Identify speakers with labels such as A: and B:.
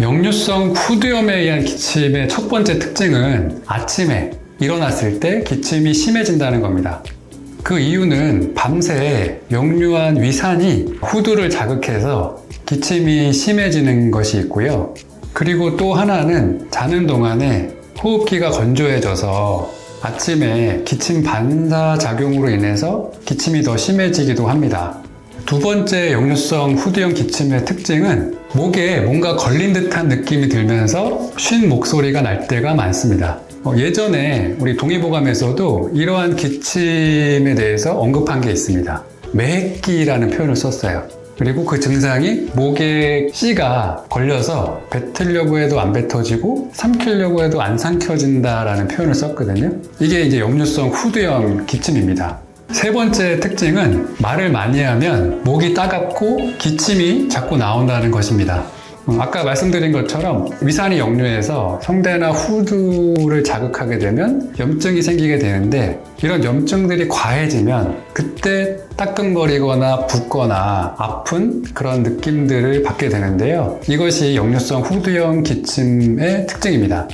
A: 역류성 후두염에 의한 기침의 첫 번째 특징은 아침에 일어났을 때 기침이 심해진다는 겁니다. 그 이유는 밤새 역류한 위산이 후두를 자극해서 기침이 심해지는 것이 있고요. 그리고 또 하나는 자는 동안에 호흡기가 건조해져서 아침에 기침 반사작용으로 인해서 기침이 더 심해지기도 합니다. 두 번째 역류성 후두염 기침의 특징은 목에 뭔가 걸린 듯한 느낌이 들면서 쉰 목소리가 날 때가 많습니다. 예전에 우리 동의보감에서도 이러한 기침에 대해서 언급한 게 있습니다. 매끼라는 표현을 썼어요. 그리고 그 증상이 목에 씨가 걸려서 뱉으려고 해도 안 뱉어지고 삼키려고 해도 안 삼켜진다라는 표현을 썼거든요. 이게 이제 역류성 후두염 기침입니다. 세 번째 특징은 말을 많이 하면 목이 따갑고 기침이 자꾸 나온다는 것입니다. 아까 말씀드린 것처럼 위산이 역류해서 성대나 후두를 자극하게 되면 염증이 생기게 되는데 이런 염증들이 과해지면 그때 따끔거리거나 붓거나 아픈 그런 느낌들을 받게 되는데요. 이것이 역류성 후두염 기침의 특징입니다.